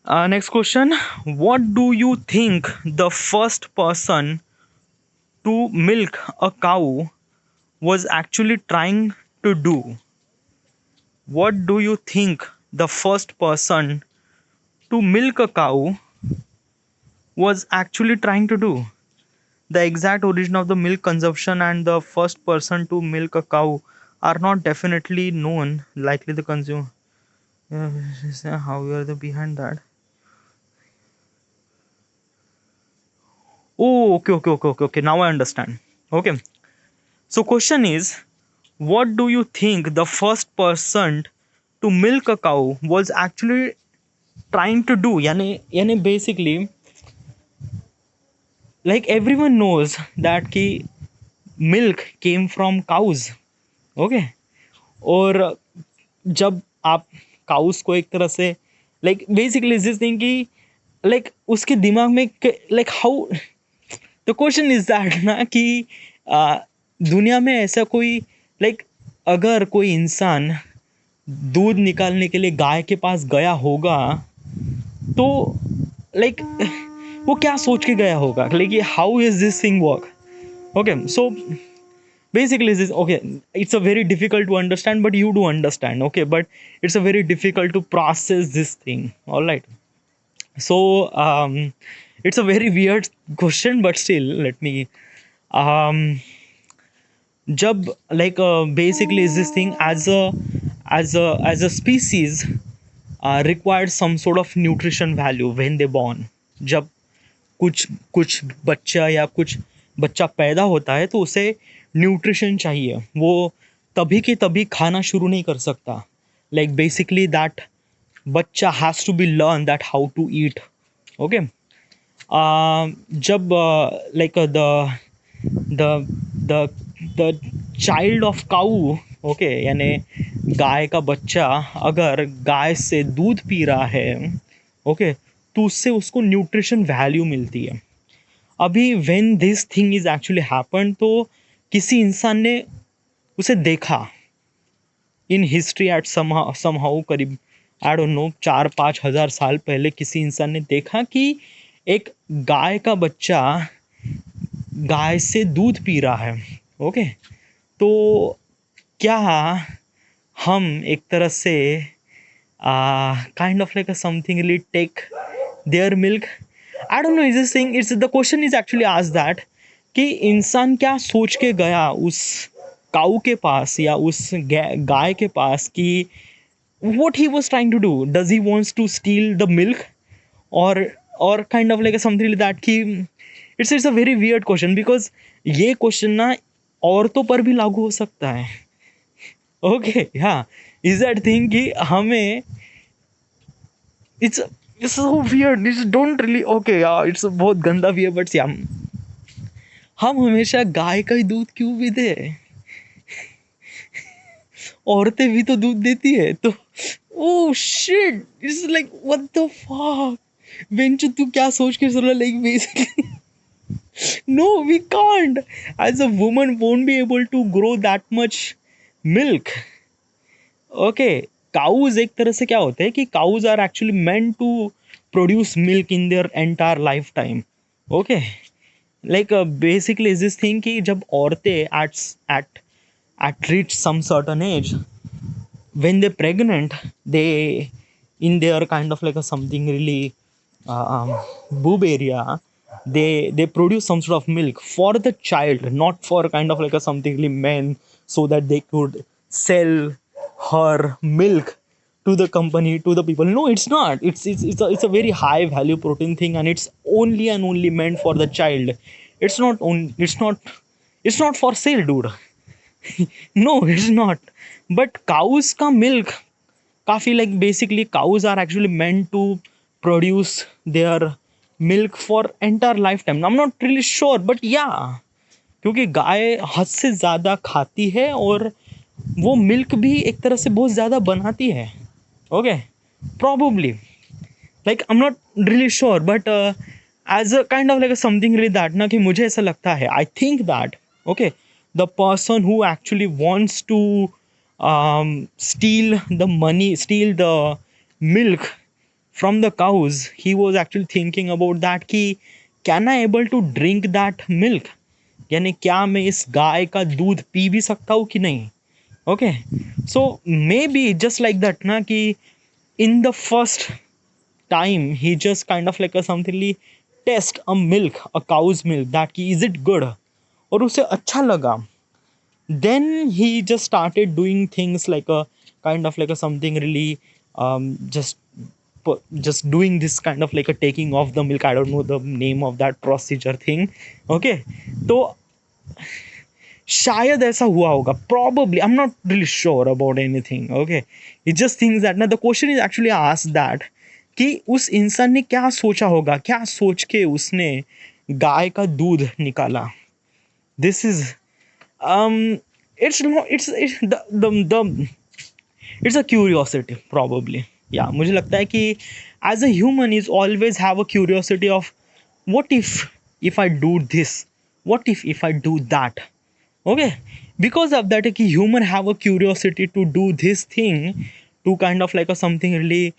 Next question. What do you think the first person to milk a cow was actually trying to do? What do you think the first person to milk a cow was actually trying to do? The exact origin of the milk consumption and the first person to milk a cow are not definitely known. Likely the consumer. However, the behind that. Oh, okay. Now I understand. Okay. So, question is, what do you think the first person to milk a cow was actually trying to do? Yani basically, like everyone knows that ki milk came from cows. Okay. और जब आप cows को एक तरह से like basically this thing कि like उसके दिमाग में like how the question is that ना कि आ, दुनिया में ऐसा कोई लाइक अगर कोई इंसान दूध निकालने के लिए गाय के पास गया होगा तो लाइक वो क्या सोच के गया होगा like how is this thing work. Okay so basically this okay, it's a very difficult to understand but you do understand. Okay, but it's a very difficult to process this thing. All right. So it's a very weird question but still let me um jab like basically is this thing as a species required some sort of nutrition value when they born. जब कुछ कुछ बच्चा या कुछ बच्चा पैदा होता है तो उसे न्यूट्रिशन चाहिए. वो तभी के तभी खाना शुरू नहीं कर सकता. लाइक बेसिकली दैट बच्चा has to be learn that how to eat. Okay. जब like the the the child of cow. Okay, यानी गाय का बच्चा अगर गाय से दूध पी रहा है ओके तो उससे उसको न्यूट्रिशन वैल्यू मिलती है. अभी when this thing is actually happen तो किसी इंसान ने उसे देखा इन हिस्ट्री एट समहाउ करीब आई डोंट नो 4-5 हज़ार साल पहले किसी इंसान ने देखा कि एक गाय का बच्चा गाय से दूध पी रहा है. ओके. तो क्या हम एक तरह से kind of like something really take their milk. I don't know is this thing it's the question is actually आज दैट कि इंसान क्या सोच के गया उस काऊ के पास या उस गाय के पास कि what he was trying to do. Does he wants to steal the milk or kind of like something like that कि it's a very weird question because ये क्वेश्चन ना औरतों पर भी लागू हो सकता है. ओके हाँ इज दैट थिंग कि हमें it's so weird. It's don't really okay यार इट्स बहुत गंदा भी है बट या हम हमेशा गाय का ही दूध क्यों भी दे. औरतें भी तो दूध देती है तो oh shit it's like what the fuck बेंचो तू क्या सोच के सुन रहा like basically no we can't as a woman won't be able to grow that much milk. Okay. Cows एक तरह से क्या होते हैं कि cows are actually meant to produce milk in their entire lifetime. Okay. Like basically is this thing कि जब औरतें at reach some certain age when they're pregnant they in their kind of like a something really boob area they produce some sort of milk for the child not for kind of like a something really men so that they could sell her milk to the company to the people. No, it's not. It's a very high value protein thing and it's only and only meant for the child. It's not for sale dude. No, it's not. But cows का milk काफ़ी like basically cows are actually meant to produce their milk for entire lifetime. I'm not really sure but yeah क्योंकि गाय हद से ज़्यादा खाती है और वो मिल्क भी एक तरह से बहुत ज़्यादा बनाती है. Okay. Probably like I am not really sure but as a kind of like something really that ना कि मुझे ऐसा लगता है I think that okay the person who actually wants to steal the money, steal the milk from the cows, he was actually thinking about that कि can I able to drink that milk, यानी क्या मैं इस गाय का दूध P भी सकता हूँ कि नहीं. Okay, so may be just like that ना कि in the first time he just kind of like a somethingly test a milk, a cow's milk, that ki is it good, और उसे अच्छा लगा. Then he just started doing things like a kind of like a something really just just doing this kind of like a taking off the milk. I don't know the name of that procedure thing. Okay, तो शायद ऐसा हुआ होगा, probably, I'm not really sure about anything. Okay, it just thinks that now the question is actually asked that कि उस इंसान ने क्या सोचा होगा, क्या सोच के उसने गाय का दूध निकाला. This is it's the it's a curiosity probably. Yeah, मुझे लगता है कि as a human is always have a curiosity of what if I do this, what if I do that. Okay, because of that कि human have a curiosity to do this thing, to kind of like a something really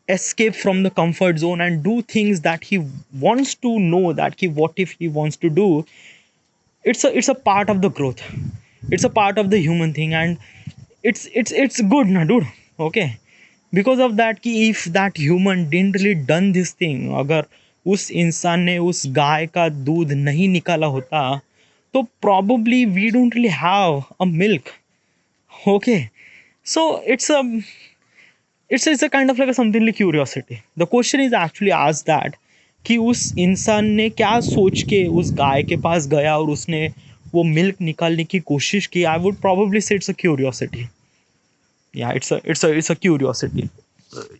escape from the comfort zone and do things that he wants to know, that he what if he wants to do. It's a part of the growth, it's a part of the human thing, and it's good na dude. Okay, because of that कि if that human didn't really done this thing, अगर उस इंसान ने उस गाय का दूध नहीं निकाला होता, तो probably we don't really have a milk. Okay, so it's a kind of like a something like curiosity. The question is actually asked that कि उस इंसान ने क्या सोच के उस गाय के पास गया और उसने वो मिल्क निकालने की कोशिश की. I would probably say it's a curiosity. Yeah, it's a curiosity.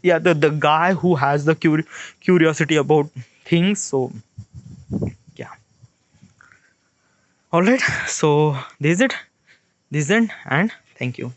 Yeah, the guy who has the curiosity about things. So yeah, all right, so this is it, and thank you.